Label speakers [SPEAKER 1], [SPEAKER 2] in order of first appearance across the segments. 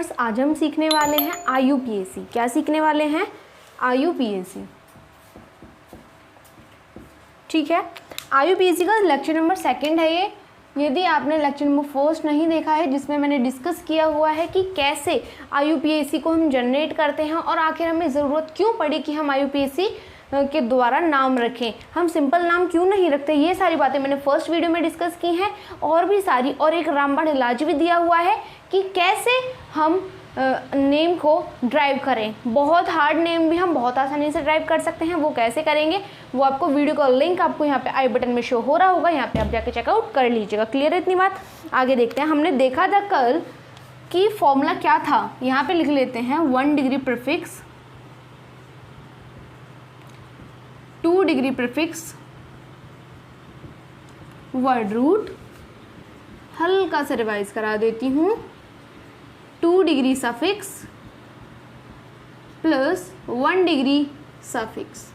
[SPEAKER 1] Students, आज हम सीखने वाले हैं IUPAC। क्या सीखने वाले हैं? IUPAC। ठीक है, IUPAC का लेक्चर नंबर 2 है ये। यदि आपने लेक्चर नंबर 1 नहीं देखा है, जिसमें मैंने डिस्कस किया हुआ है कि कैसे IUPAC को हम जनरेट करते हैं और आखिर हमें ज़रूरत क्यों पड़ी कि हम IUPAC के द्वारा नाम रखें, हम सिंपल नाम क्यों नहीं रखते, ये सारी बातें मैंने फर्स्ट वीडियो में डिस्कस की हैं। और भी सारी, और एक रामबाण इलाज भी दिया हुआ है कि कैसे हम नेम को ड्राइव करें। बहुत हार्ड नेम भी हम बहुत आसानी से ड्राइव कर सकते हैं। वो कैसे करेंगे, वो आपको वीडियो का लिंक आपको यहाँ पे आई बटन में शो हो रहा होगा, यहाँ पे आप जाके चेकआउट कर लीजिएगा। क्लियर है इतनी बात? आगे देखते हैं। हमने देखा था कल कि फॉर्मूला क्या था, यहाँ पे लिख लेते हैं 1 degree prefix, 2 degree prefix, word root, हल्का सा रिवाइज करा देती हूँ, 2 degree suffix plus 1 degree suffix.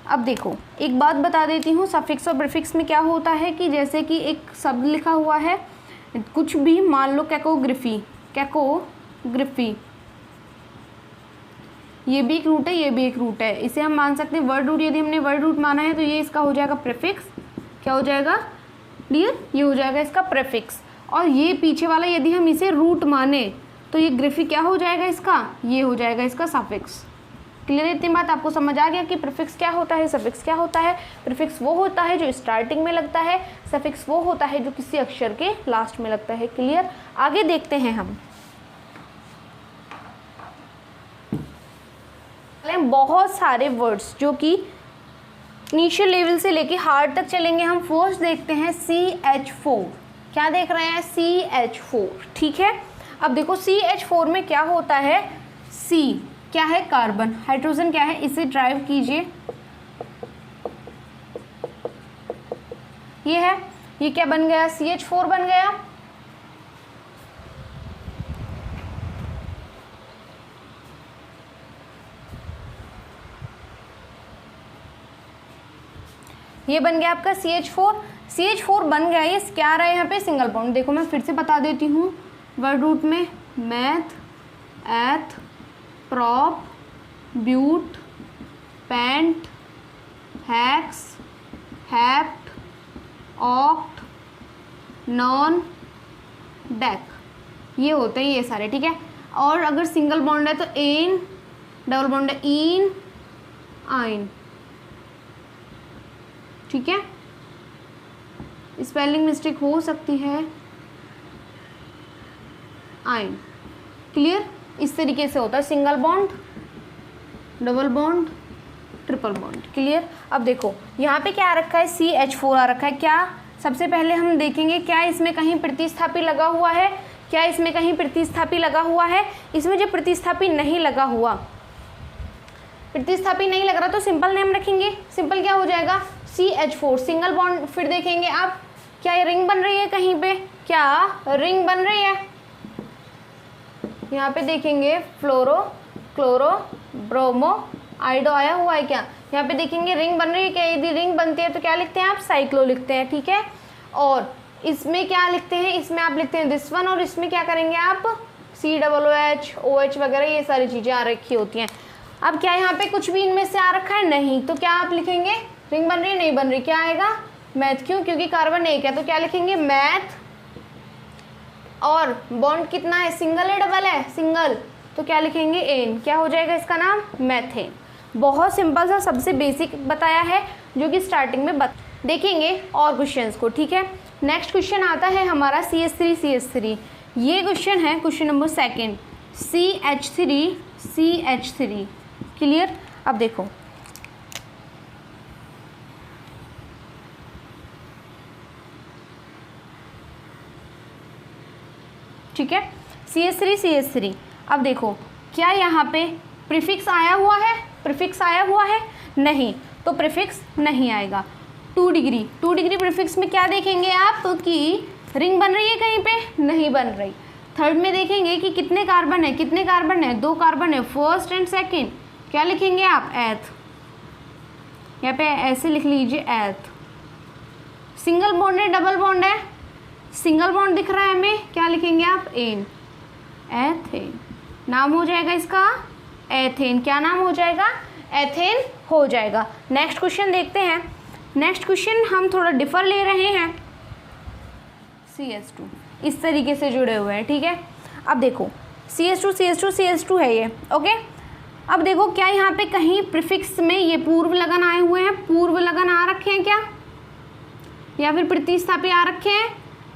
[SPEAKER 1] अब देखो, एक बात बता देती हूँ, सफिक्स और प्रीफिक्स में क्या होता है कि जैसे कि एक शब्द लिखा हुआ है, कुछ भी, मान लो कैकोग्राफी, कैकोग्राफी, ये भी एक रूट है, ये भी एक रूट है, इसे हम मान सकते हैं वर्ड रूट। यदि हमने वर्ड रूट माना है तो ये इसका हो जाएगा प्रीफिक्स। क्या हो जाएगा क्लियर? ये हो जाएगा इसका प्रीफिक्स। और ये पीछे वाला यदि हम इसे रूट माने तो ये ग्राफी क्या हो जाएगा इसका, ये हो जाएगा इसका सफिक्स। क्लियर है इतनी बात? आपको समझ आ गया कि प्रीफिक्स क्या होता है, सफिक्स क्या होता है? प्रीफिक्स वो होता है जो स्टार्टिंग में लगता है, सफिक्स वो होता है जो किसी अक्षर के लास्ट में लगता है। क्लियर? आगे देखते हैं हम। बहुत सारे वर्ड्स जो कि इनिशियल लेवल से लेके हार्ड तक चलेंगे। हम फर्स्ट देखते हैं CH4। क्या देख रहे हैं? CH4। ठीक है, अब देखो CH4 में क्या होता है, C क्या है, कार्बन, हाइड्रोजन क्या है, इसे ड्राइव कीजिए, ये है, ये क्या बन गया, CH4 बन गया। ये बन गया आपका CH4। CH4 बन गया, ये क्या आ रहा है यहाँ पे, सिंगल बॉन्ड। देखो मैं फिर से बता देती हूँ, वर्ड रूट में meth, eth, prop, but, pent, hex, hept, oct, non, dec, ये होते हैं ये सारे। ठीक है, और अगर सिंगल बॉन्ड है तो एन, डबल बॉन्ड है इन, आइन। ठीक है, स्पेलिंग मिस्टेक हो सकती है, आइन। क्लियर? इस तरीके से होता है single bond, double bond, triple bond. Clear? अब देखो यहाँ पे क्या आ रखा है, CH4 आ रखा है। क्या, सबसे पहले हम देखेंगे क्या इसमें कहीं प्रतिस्थापी लगा हुआ है, क्या इसमें कहीं प्रतिस्थापी लगा हुआ है। इसमें जो प्रतिस्थापी नहीं लगा हुआ, प्रतिस्थापी नहीं लग रहा तो सिंपल नेम रखेंगे। सिंपल क्या हो जाएगा, CH4 सिंगल बॉन्ड। फिर देखेंगे आप क्या ये रिंग बन रही है कहीं पे, क्या रिंग बन रही है, यहाँ पे देखेंगे फ्लोरो, क्लोरो, ब्रोमो, आइडो आया हुआ है क्या, यहाँ पे देखेंगे रिंग बन रही है क्या। यदि रिंग बनती है तो क्या लिखते हैं आप, साइक्लो लिखते हैं। ठीक है, और इसमें क्या लिखते हैं, इसमें आप लिखते हैं दिस वन, और इसमें क्या करेंगे आप, COOH, OH वगैरह, ये सारी चीज़ें आ रखी होती हैं। अब क्या यहाँ पे कुछ भी इनमें से आ रखा है, नहीं, तो क्या आप लिखेंगे, रिंग बन रही है, नहीं बन रही, क्या आएगा, मैथ। क्यों? क्योंकि कार्बन एक है, तो क्या लिखेंगे, मैथ। और बॉन्ड कितना है, सिंगल है डबल है, सिंगल, तो क्या लिखेंगे, एन। क्या हो जाएगा इसका नाम, मैथेन। बहुत सिंपल सा, सबसे बेसिक बताया है, जो कि स्टार्टिंग में देखेंगे और क्वेश्चंस को। ठीक है, नेक्स्ट क्वेश्चन आता है हमारा CH3। ये क्वेश्चन है क्वेश्चन नंबर 2, CH3। क्लियर? अब देखो, ठीक है, CH3। अब देखो क्या यहाँ पे प्रीफिक्स आया हुआ है, प्रीफिक्स आया हुआ है, नहीं, तो प्रीफिक्स नहीं आएगा। 2 डिग्री प्रीफिक्स में क्या देखेंगे आप कि रिंग बन रही है कहीं पे, नहीं बन रही। थर्ड में देखेंगे कि कितने कार्बन है, 2 कार्बन है, फर्स्ट एंड सेकंड, क्या लिखेंगे आप, एथ। यहाँ पे ऐसे लिख लीजिए, एथ। सिंगल बॉन्ड है, डबल बॉन्ड है, सिंगल बॉन्ड दिख रहा है हमें, क्या लिखेंगे आप, एन। एथेन, नाम हो जाएगा इसका एथेन। क्या नाम हो जाएगा? एथेन हो जाएगा। नेक्स्ट क्वेश्चन देखते हैं। नेक्स्ट क्वेश्चन हम थोड़ा डिफर ले रहे हैं। CH2 इस तरीके से जुड़े हुए हैं, ठीक है। अब देखो CH2 CH2 CH2 है ये, ओके। अब देखो क्या यहाँ पे कहीं प्रीफिक्स में ये पूर्व लगन आए हुए हैं? पूर्व लगन आ रखे हैं क्या, या फिर प्रतिस्थापी आ रखे हैं?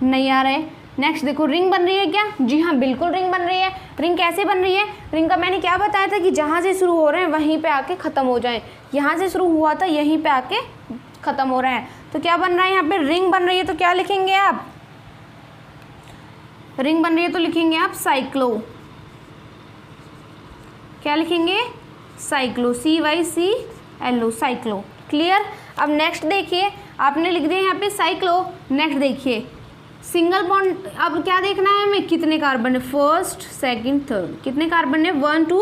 [SPEAKER 1] नहीं आ रहे। नेक्स्ट देखो रिंग बन रही है क्या? जी हाँ, बिल्कुल रिंग बन रही है। रिंग कैसे बन रही है? रिंग का मैंने क्या बताया था कि जहाँ से शुरू हो रहे हैं वहीं पे आके ख़त्म हो जाए। यहाँ से शुरू हुआ था, यहीं पे आके ख़त्म हो रहा है। तो क्या बन रहा है यहाँ पे? रिंग बन रही है। तो क्या लिखेंगे आप? रिंग बन रही है तो लिखेंगे आप साइक्लो। क्या लिखेंगे? Cyclo, CYCLO, cyclo. क्लियर। अब नेक्स्ट देखिए, आपने लिख दिया यहाँ पे साइक्लो। नेक्स्ट देखिए सिंगल बॉन्ड। अब क्या देखना है हमें? कितने कार्बन है? First, second, third. कितने कार्बन है? 1 2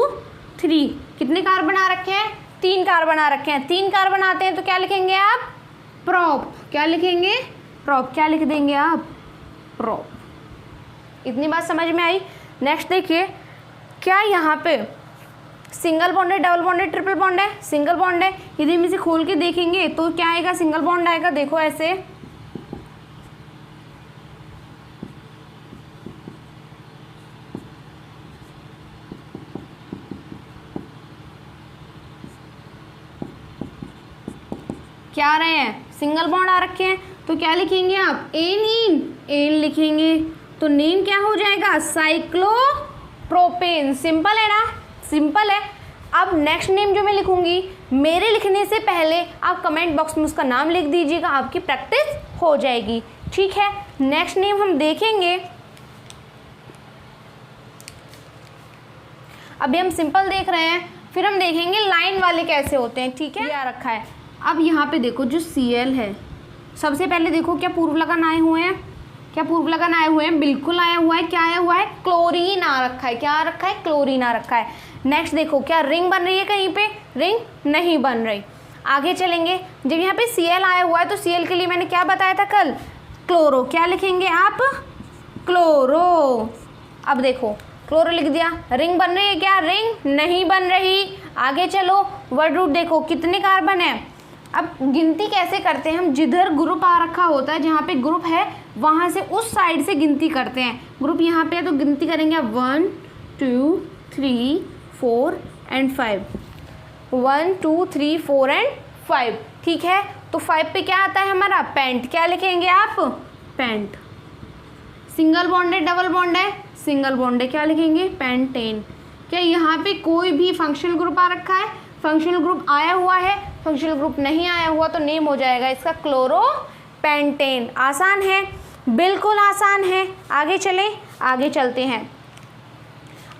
[SPEAKER 1] 3। कितने कार्बन आ रखे हैं? 3 कार्बन आ रखे हैं। 3 कार्बन आते हैं तो क्या लिखेंगे आप? प्रॉप। क्या लिखेंगे? प्रॉप। क्या लिख देंगे आप? प्रॉप। इतनी बात समझ में आई। नेक्स्ट देखिए, क्या यहाँ पे सिंगल बॉन्ड है, डबल बॉन्ड है, ट्रिपल बॉन्ड है? सिंगल बॉन्ड है। यदि हम इसे खोल के देखेंगे तो क्या आएगा? सिंगल बॉन्ड आएगा। देखो ऐसे, क्या आ रहे हैं? सिंगल बॉन्ड आ रखे हैं। तो क्या लिखेंगे आप? एनीन। एन लिखेंगे तो नेम क्या हो जाएगा? साइक्लोप्रोपेन। सिंपल है ना? सिंपल है। अब नेक्स्ट नेम जो मैं लिखूंगी, मेरे लिखने से पहले आप कमेंट बॉक्स में उसका नाम लिख दीजिएगा, आपकी प्रैक्टिस हो जाएगी, ठीक है। नेक्स्ट नेम हम देखेंगे। अभी हम सिंपल देख रहे हैं, फिर हम देखेंगे लाइन वाले कैसे होते हैं, ठीक है। क्या रखा है? अब यहाँ पे देखो जो Cl है, सबसे पहले देखो क्या पूर्व लगन आए हुए हैं? क्या पूर्व लगन आए हुए हैं? बिल्कुल आया हुआ है। क्या आया हुआ है? क्लोरीन आ रखा है। क्या आ रखा है? क्लोरीन आ रखा है। नेक्स्ट देखो क्या रिंग बन रही है कहीं पे? रिंग नहीं बन रही। आगे चलेंगे, जब यहाँ पे Cl आया हुआ है तो Cl के लिए मैंने क्या बताया था कल? क्लोरो। क्या लिखेंगे आप? क्लोरो। अब देखो क्लोरो लिख दिया। रिंग बन रही है क्या? रिंग नहीं बन रही। आगे चलो, वर्ड रूट देखो कितने कार्बन है। अब गिनती कैसे करते हैं हम? जिधर ग्रुप आ रखा होता है, जहाँ पे ग्रुप है वहाँ से उस साइड से गिनती करते हैं। ग्रुप यहाँ पे है तो गिनती करेंगे 1 2 3 4 एंड 5। 1 2 3 4 एंड 5, ठीक है। तो 5 पे क्या आता है हमारा? पेंट। क्या लिखेंगे आप? पेंट। सिंगल बॉन्ड है, डबल बॉन्ड है? सिंगल बॉन्ड है। क्या लिखेंगे? पेंटेन। क्या यहाँ पे कोई भी फंक्शनल ग्रुप आ रखा है? फंक्शनल ग्रुप आया हुआ है। फंक्शनल ग्रुप नहीं आया हुआ तो नेम हो जाएगा इसका क्लोरोपेंटेन। आसान है, बिल्कुल आसान है। आगे चलते हैं।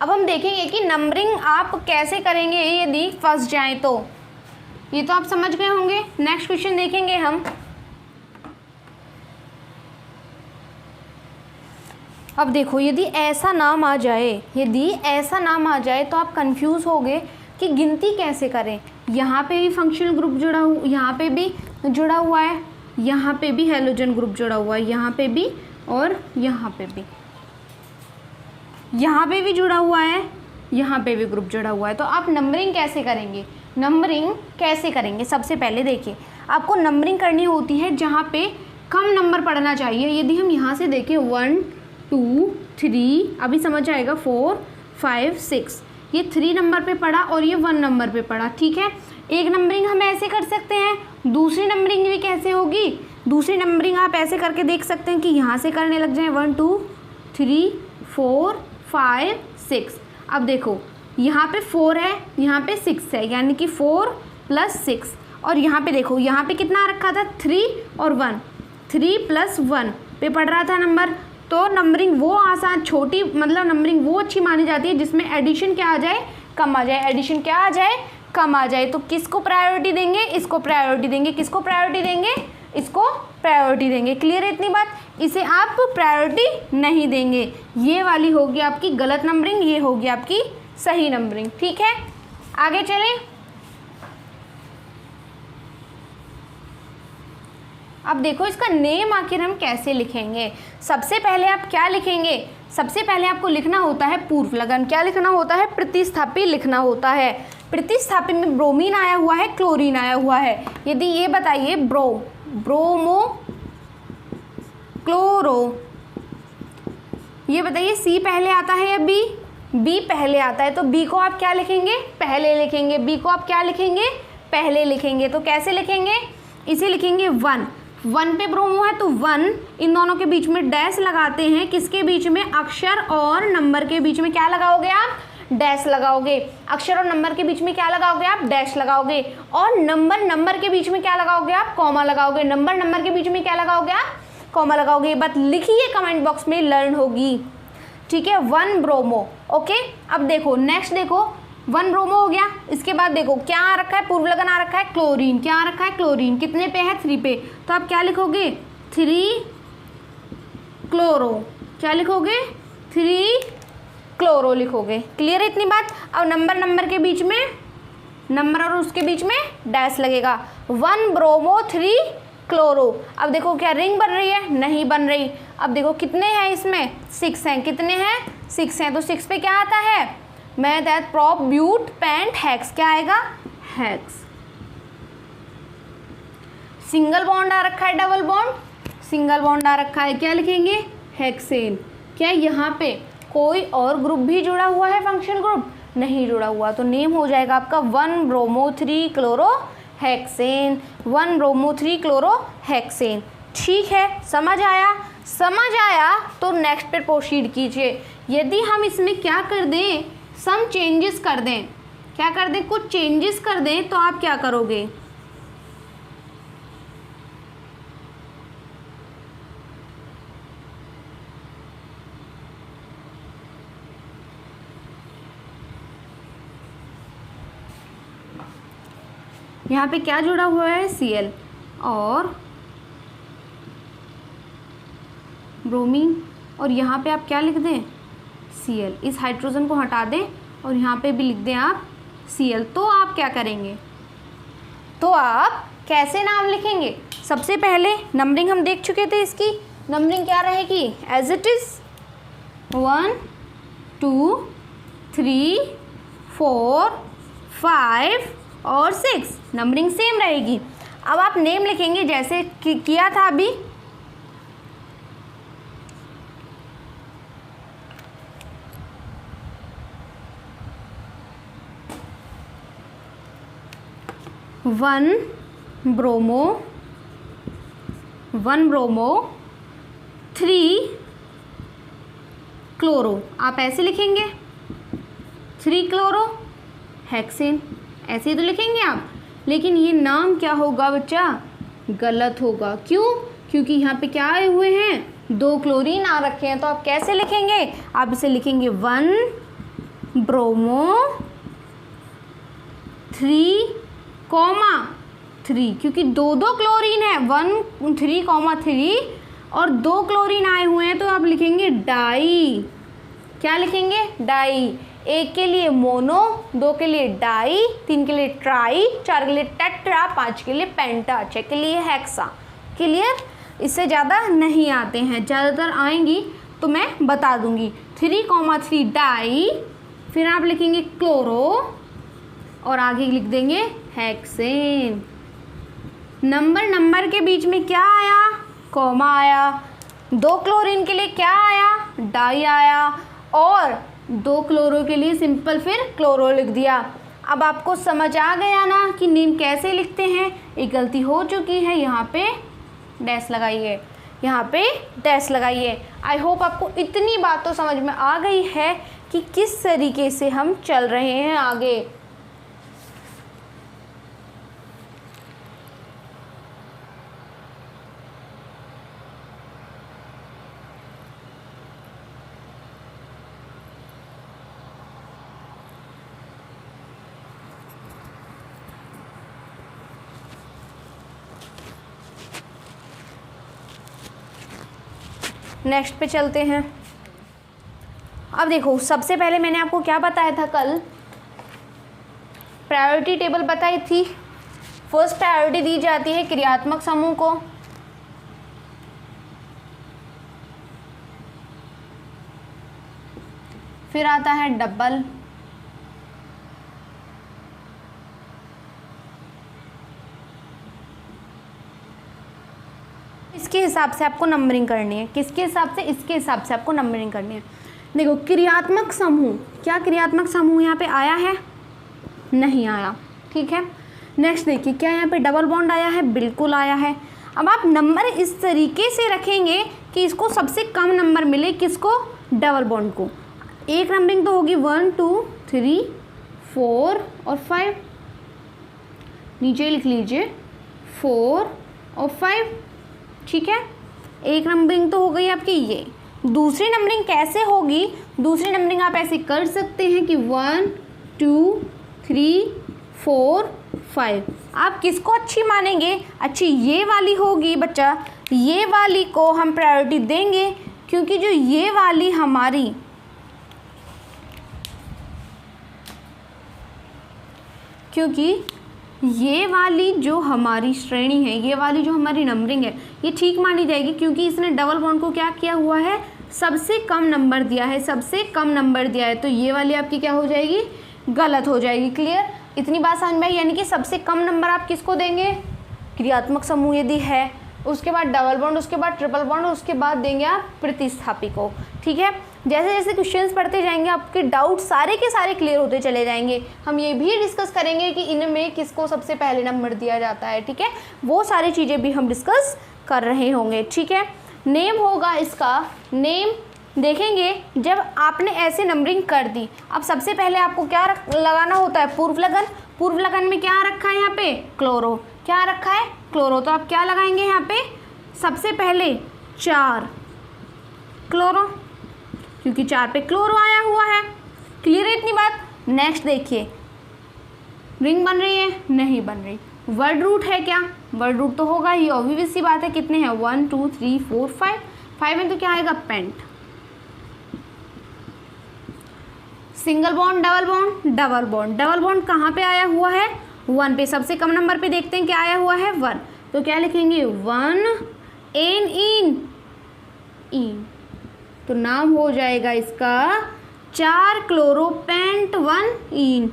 [SPEAKER 1] अब हम देखेंगे कि नंबरिंग आप कैसे करेंगे यदि फंस जाएं तो। ये तो आप समझ गए होंगे। नेक्स्ट क्वेश्चन देखेंगे हम। अब देखो यदि ऐसा नाम आ जाए तो आप कंफ्यूज होगे कि गिनती कैसे करें। यहाँ पे भी फंक्शनल ग्रुप जुड़ा हुआ, यहाँ पे भी जुड़ा हुआ है, यहाँ पे भी हेलोजन ग्रुप जुड़ा हुआ है, यहाँ पे भी और यहाँ पे भी, यहाँ पे भी जुड़ा हुआ है, यहाँ पे भी ग्रुप जुड़ा हुआ है। तो आप नंबरिंग कैसे करेंगे? सबसे पहले देखिए, आपको नंबरिंग करनी होती है जहाँ पे कम नंबर पढ़ना चाहिए। यदि हम यहाँ से देखें 1 2 3, अभी समझ आएगा 4 5 6, ये 3 नंबर पे पढ़ा और ये 1 नंबर पे पढ़ा, ठीक है। एक नंबरिंग हम ऐसे कर सकते हैं, दूसरी नंबरिंग भी कैसे होगी? दूसरी नंबरिंग आप ऐसे करके देख सकते हैं कि यहाँ से करने लग जाए 1 2 3 4 5 6। अब देखो यहाँ पे 4 है, यहाँ पे 6 है, यानी कि 4 + 6। और यहाँ पे देखो, यहाँ पे कितना रखा था? 3 और 1, 3 + 1 पे पढ़ रहा था नंबर। तो नंबरिंग वो आसान, छोटी, मतलब नंबरिंग वो अच्छी मानी जाती है जिसमें एडिशन क्या आ जाए? कम आ जाए। एडिशन क्या आ जाए? कम आ जाए। तो किसको प्रायोरिटी देंगे? इसको प्रायोरिटी देंगे। किसको प्रायोरिटी देंगे? इसको प्रायोरिटी देंगे। क्लियर है इतनी बात? इसे आप प्रायोरिटी नहीं देंगे। ये वाली होगी आपकी गलत नंबरिंग, ये होगी आपकी सही नंबरिंग, ठीक है। आगे चलें। अब देखो इसका नेम आखिर हम कैसे लिखेंगे। सबसे पहले आप क्या लिखेंगे, सबसे पहले आपको लिखना होता है पूर्व लगन। क्या लिखना होता है, प्रतिस्थापी लिखना होता है। प्रतिस्थापी में ब्रोमीन आया हुआ है, क्लोरीन आया हुआ है। यदि ये बताइए ब्रोमो क्लोरो, ये बताइए सी पहले आता है या बी, बी पहले आता है, तो बी को आप क्या लिखेंगे, पहले लिखेंगे। बी को आप क्या लिखेंगे, पहले लिखेंगे। तो कैसे लिखेंगे, इसे लिखेंगे 1, 1 पे ब्रोमो है तो 1, इन दोनों के बीच में डैश लगाते हैं। किसके बीच में, अक्षर और नंबर के बीच में क्या लगाओगे आप, डैश लगाओगे। अक्षर और नंबर के बीच में क्या लगाओगे आप, डैश लगाओगे। और नंबर के बीच में क्या लगाओगे आप, कॉमा लगाओगे। नंबर के बीच में क्या लगाओगे आप, कॉमा लगाओगे। ये बात लिखिए कमेंट बॉक्स में, लर्न होगी, ठीक है। 1 ब्रोमो, ओके। अब देखो नेक्स्ट, देखो 1 ब्रोमो हो गया। इसके बाद देखो क्या आ रखा है, पूर्व लगन आ रखा है क्लोरीन। क्या आ रखा है, क्लोरीन। कितने पे है, 3 पे, तो आप क्या लिखोगे, 3 क्लोरो। क्या लिखोगे, 3 क्लोरो लिखोगे। क्लियर है इतनी बात। अब नंबर के बीच में, नंबर और उसके बीच में डैश लगेगा। 1 ब्रोमो 3 क्लोरो। अब देखो क्या रिंग बन रही है, नहीं बन रही। अब देखो कितने हैं इसमें, 6 हैं। कितने हैं, 6 हैं। तो 6 पे क्या आता है, मैं eth prop but pent hex. क्या आएगा, हेक्स। सिंगल बॉन्ड आ रखा है, डबल बॉन्ड, सिंगल बॉन्ड आ रखा है, क्या लिखेंगे, हेक्सेन। क्या यहाँ पे कोई और ग्रुप भी जुड़ा हुआ है, फंक्शन ग्रुप नहीं जुड़ा हुआ, तो नेम हो जाएगा आपका 1 bromo 3 chloro hexane. 1 bromo 3 chloro hexane. ठीक है, समझ आया, समझ आया तो नेक्स्ट पे प्रोसीड कीजिए। यदि हम इसमें क्या कर दें, सम चेंजेस कर दें, क्या कर दें, कुछ चेंजेस कर दें, तो आप क्या करोगे, यहाँ पे क्या जुड़ा हुआ है, Cl और ब्रोमीन, और यहाँ पे आप क्या लिख दें, Cl। इस हाइड्रोजन को हटा दें और यहाँ पे भी लिख दें आप Cl। तो आप क्या करेंगे, तो आप कैसे नाम लिखेंगे। सबसे पहले नंबरिंग हम देख चुके थे, इसकी नंबरिंग क्या रहेगी, एज इट इज़ 1 2 3 4 5 और 6, नंबरिंग सेम रहेगी। अब आप नेम लिखेंगे जैसे किया था अभी। वन ब्रोमो 3 क्लोरो, आप ऐसे लिखेंगे 3 क्लोरो हेक्सेन, ऐसे ही तो लिखेंगे आप। लेकिन ये नाम क्या होगा बच्चा, गलत होगा। क्यों, क्योंकि यहाँ पे क्या आए हुए हैं, 2 क्लोरीन आ रखे हैं। तो आप कैसे लिखेंगे, आप इसे लिखेंगे 1 ब्रोमो 3 3, क्योंकि 2 क्लोरीन है, 1 3 3 और 2 क्लोरीन आए हुए हैं, तो आप लिखेंगे डाई। क्या लिखेंगे, डाई। 1 के लिए मोनो, 2 के लिए डाई, 3 के लिए ट्राई, 4 के लिए टेट्रा, 5 के लिए पेंटा, 6 के लिए हेक्सा। क्लियर, इससे ज़्यादा नहीं आते हैं, ज़्यादातर आएंगी तो मैं बता दूंगी। 3 डाई, फिर आप लिखेंगे क्लोरो और आगे लिख देंगे हेक्सेन। नंबर के बीच में क्या आया, कॉमा आया। 2 क्लोरीन के लिए क्या आया, डाई आया, और 2 क्लोरो के लिए सिंपल फिर क्लोरो लिख दिया। अब आपको समझ आ गया ना कि नेम कैसे लिखते हैं। एक गलती हो चुकी है, यहाँ पे डैश लगाइए, यहाँ पे डैश लगाइए। आई होप आपको इतनी बात तो समझ में आ गई है कि किस तरीके से हम चल रहे हैं आगे। नेक्स्ट पे चलते हैं। अब देखो सबसे पहले मैंने आपको क्या बताया था कल, प्रायोरिटी टेबल बताई थी। फर्स्ट प्रायोरिटी दी जाती है क्रियात्मक समूह को, फिर आता है डबल, इसके हिसाब से आपको नंबरिंग करनी है। किसके हिसाब से? इसके हिसाब से आपको नंबरिंग करनी है। देखो क्रियात्मक समूह, क्या क्रियात्मक समूह यहाँ पे आया है? नहीं आया, ठीक है। नेक्स्ट देखिए, क्या यहाँ पे डबल बॉन्ड आया है? बिल्कुल आया है। अब आप नंबर इस तरीके से रखेंगे कि इसको सबसे कम नंबर मिले, किसको? डबल बॉन्ड को। एक नंबरिंग तो होगी 1 2 3 4 और 5, नीचे लिख लीजिए 4 और 5, ठीक है। एक नंबरिंग तो हो गई आपकी ये। दूसरी नंबरिंग कैसे होगी? दूसरी नंबरिंग आप ऐसे कर सकते हैं कि 1 2 3 4 5। आप किसको अच्छी मानेंगे? अच्छी ये वाली होगी बच्चा, ये वाली को हम प्रायोरिटी देंगे, क्योंकि जो ये वाली हमारी ये वाली जो हमारी श्रेणी है, ये वाली जो हमारी नंबरिंग है, ये ठीक मानी जाएगी, क्योंकि इसने डबल बॉन्ड को क्या किया हुआ है? सबसे कम नंबर दिया है, सबसे कम नंबर दिया है। तो ये वाली आपकी क्या हो जाएगी? गलत हो जाएगी। क्लियर? इतनी बात समझ में आई? यानी कि सबसे कम नंबर आप किसको देंगे? क्रियात्मक समूह यदि है, उसके बाद डबल बॉन्ड, उसके बाद ट्रिपल बॉन्ड, उसके बाद देंगे आप प्रतिस्थापी को, ठीक है। जैसे जैसे क्वेश्चंस पढ़ते जाएंगे आपके डाउट सारे के सारे क्लियर होते चले जाएंगे। हम ये भी डिस्कस करेंगे कि इनमें किसको सबसे पहले नंबर दिया जाता है, ठीक है। वो सारी चीज़ें भी हम डिस्कस कर रहे होंगे, ठीक है। नेम होगा इसका, नेम देखेंगे जब आपने ऐसे नंबरिंग कर दी। अब सबसे पहले आपको क्या लगाना होता है? पूर्व लगन। पूर्व लगन में क्या रखा है यहाँ पे? क्लोरो। क्या रखा है? क्लोरो। तो आप क्या लगाएंगे यहाँ पे? सबसे पहले 4 क्लोरो, क्योंकि 4 पे क्लोरो आया हुआ है। क्लियर है इतनी बात? नेक्स्ट देखिए, रिंग बन रही है? नहीं बन रही। वर्ड रूट है क्या? वर्ड रूट तो होगा ही, ऑब्वियस सी बात है। कितने हैं? 1 2 3 4 5। 5 में तो क्या आएगा? Pent. Single bond, double bond, double bond. Double bond कहाँ पे आया हुआ है? 1 पे। सबसे कम नंबर पे देखते हैं क्या आया हुआ है? 1। तो क्या लिखेंगे? 1 एन इन। तो नाम हो जाएगा इसका 4 क्लोरोपेंट 1 इन,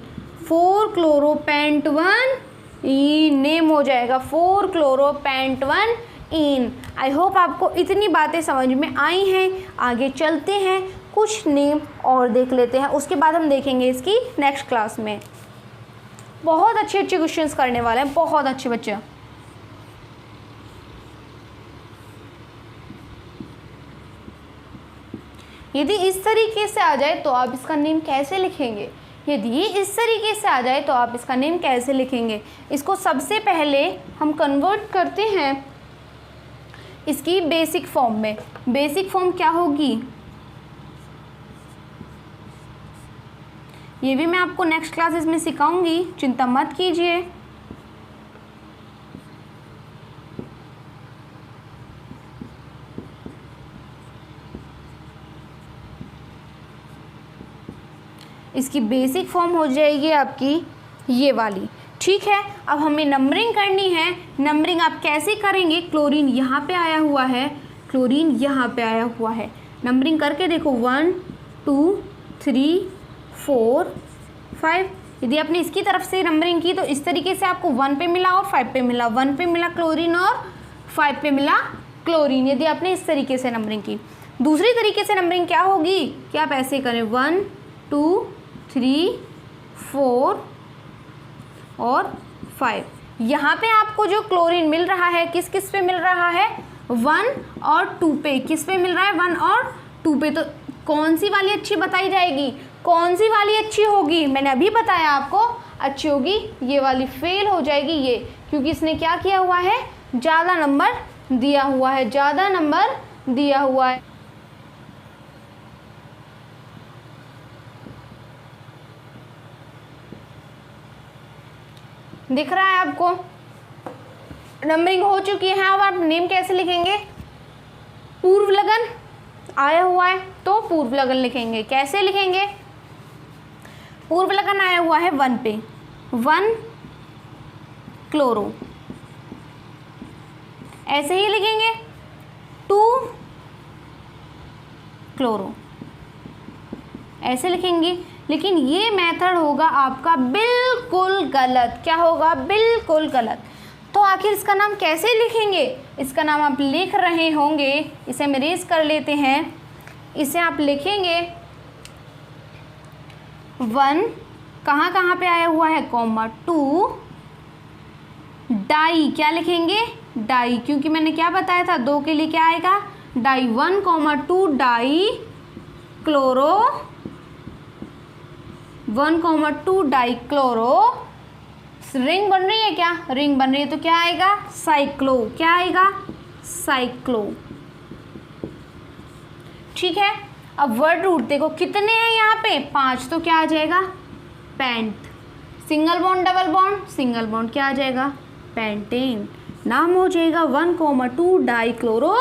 [SPEAKER 1] 4 क्लोरोपेंट 1 इन। नेम हो जाएगा 4 क्लोरोपेंट 1 इन। आई होप आपको इतनी बातें समझ में आई हैं। आगे चलते हैं, कुछ नेम और देख लेते हैं, उसके बाद हम देखेंगे इसकी नेक्स्ट क्लास में। बहुत अच्छे अच्छे क्वेश्चंस करने वाले हैं, बहुत अच्छे बच्चे। यदि इस तरीके से आ जाए तो आप इसका नेम कैसे लिखेंगे? यदि इस तरीके से आ जाए तो आप इसका नेम कैसे लिखेंगे? इसको सबसे पहले हम कन्वर्ट करते हैं इसकी बेसिक फॉर्म में। बेसिक फॉर्म क्या होगी? ये भी मैं आपको नेक्स्ट क्लासेस में सिखाऊंगी, चिंता मत कीजिए। इसकी बेसिक फॉर्म हो जाएगी आपकी ये वाली, ठीक है। अब हमें नंबरिंग करनी है। नंबरिंग आप कैसे करेंगे? क्लोरीन यहाँ पे आया हुआ है, क्लोरीन यहाँ पे आया हुआ है। नंबरिंग करके देखो 1 2 3 4 5। यदि आपने इसकी तरफ से नंबरिंग की तो इस तरीके से आपको 1 पे मिला और 5 पे मिला, 1 पे मिला क्लोरीन और 5 पे मिला क्लोरीन। यदि आपने इस तरीके से नंबरिंग की। दूसरी तरीके से नंबरिंग क्या होगी कि आप ऐसे करें 1 2 3 4 और 5। यहाँ पे आपको जो क्लोरीन मिल रहा है किस किस पे मिल रहा है? 1 और 2 पे। किस पे मिल रहा है? 1 और 2 पे। तो कौन सी वाली अच्छी बताई जाएगी? कौन सी वाली अच्छी होगी? मैंने अभी बताया आपको, अच्छी होगी ये वाली। फेल हो जाएगी ये, क्योंकि इसने क्या किया हुआ है? ज़्यादा नंबर दिया हुआ है, ज़्यादा नंबर दिया हुआ है। दिख रहा है आपको? नंबरिंग हो चुकी है। अब आप नेम कैसे लिखेंगे? पूर्व लगन आया हुआ है तो पूर्व लगन लिखेंगे। कैसे लिखेंगे? पूर्व लगन आया हुआ है 1 पे, 1 क्लोरो, ऐसे ही लिखेंगे 2 क्लोरो, ऐसे लिखेंगे, लेकिन ये मेथड होगा आपका बिल्कुल गलत। क्या होगा? बिल्कुल गलत। तो आखिर इसका नाम कैसे लिखेंगे? इसका नाम आप लिख रहे होंगे, इसे हम इरेज कर लेते हैं। इसे आप लिखेंगे 1 कहाँ कहाँ पे आया हुआ है, कॉमा 2 डाई। क्या लिखेंगे? डाई, क्योंकि मैंने क्या बताया था 2 के लिए क्या आएगा, di. 1,2 di chloro, 1,2 di chloro. Ring बन रही है क्या? रिंग बन रही है, तो क्या आएगा? साइक्लो। क्या आएगा? साइक्लो। ठीक है। अब वर्ड रूट देखो कितने हैं यहाँ पे, 5, तो क्या आ जाएगा? Pent. Single bond double bond, single bond क्या आ जाएगा? पेंटेन। नाम हो जाएगा 1,2 di chloro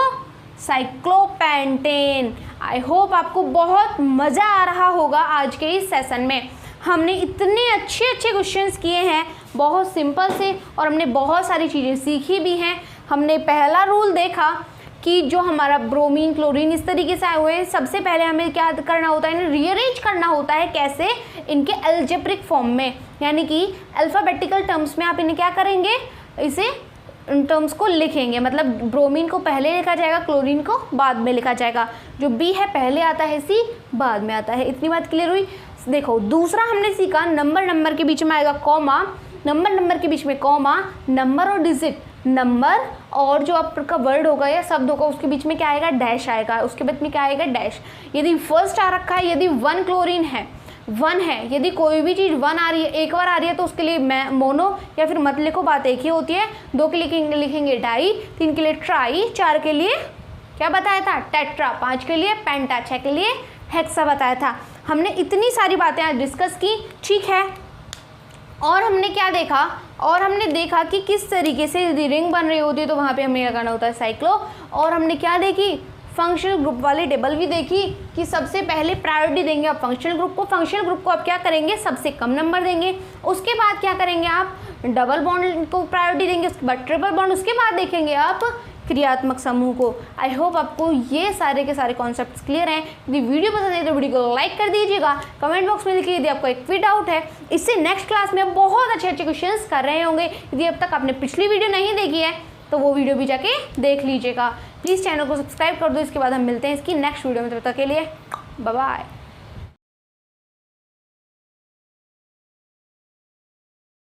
[SPEAKER 1] cyclopentene. I hope आपको बहुत मज़ा आ रहा होगा आज के इस सेशन में। हमने इतने अच्छे अच्छे क्वेश्चंस किए हैं, बहुत सिंपल से, और हमने बहुत सारी चीज़ें सीखी भी हैं। हमने पहला रूल देखा कि जो हमारा ब्रोमीन क्लोरीन इस तरीके से आए हुए हैं, सबसे पहले हमें क्या करना होता है, इन्हें रीअरेंज करना होता है। कैसे? इनके अलजेब्रिक फॉर्म में, यानी कि अल्फ़ाबेटिकल टर्म्स में आप इन्हें क्या करेंगे, इसे इन टर्म्स को लिखेंगे। मतलब ब्रोमीन को पहले लिखा जाएगा, क्लोरीन को बाद में लिखा जाएगा। जो बी है पहले आता है, सी बाद में आता है। इतनी बात क्लियर हुई? देखो दूसरा हमने सीखा, नंबर के बीच में आएगा कॉमा, नंबर के बीच में कॉमा, नंबर और डिजिट, नंबर और जो आपका वर्ड होगा या शब्द होगा उसके बीच में क्या आएगा, डैश आएगा। उसके बाद में क्या आएगा, डैश। यदि फर्स्ट आ रखा है, यदि 1 क्लोरीन है, 1 है, यदि कोई भी चीज़ 1 आ रही है, एक बार आ रही है, तो उसके लिए मोनो या फिर मत लिखो, बात एक ही होती है। 2 के लिए लिखेंगे डाई, 3 के लिए ट्राई, 4 के लिए क्या बताया था, टेट्रा, 5 के लिए पेंटा, 6 के लिए हेक्सा बताया था। हमने इतनी सारी बातें आज डिस्कस की, ठीक है। और हमने क्या देखा, और हमने देखा कि किस तरीके से यदि रिंग बन रही होती है तो वहाँ पे हमें लगाना होता है साइक्लो। और हमने क्या देखी, फंक्शनल ग्रुप वाली टेबल भी देखी कि सबसे पहले प्रायोरिटी देंगे आप फंक्शनल ग्रुप को। फंक्शनल ग्रुप को आप क्या करेंगे, सबसे कम नंबर देंगे। उसके बाद क्या करेंगे, आप डबल बॉन्ड को प्रायोरिटी देंगे, उसके बाद ट्रिपल बॉन्ड, उसके बाद देखेंगे आप क्रियात्मक समूह को। आई होप आपको ये सारे के सारे कॉन्सेप्ट्स क्लियर हैं। यदि वीडियो पसंद है तो वीडियो को लाइक कर दीजिएगा, कमेंट बॉक्स में लिखिए यदि आपको एक भी डाउट है। इससे नेक्स्ट क्लास में हम बहुत अच्छे अच्छे क्वेश्चंस कर रहे होंगे। यदि अब तक आपने पिछली वीडियो नहीं देखी है तो वो वीडियो भी जाके देख लीजिएगा। प्लीज़ चैनल को सब्सक्राइब कर दो। इसके बाद हम मिलते हैं इसकी नेक्स्ट वीडियो में, तब तक के लिए बाय बाय।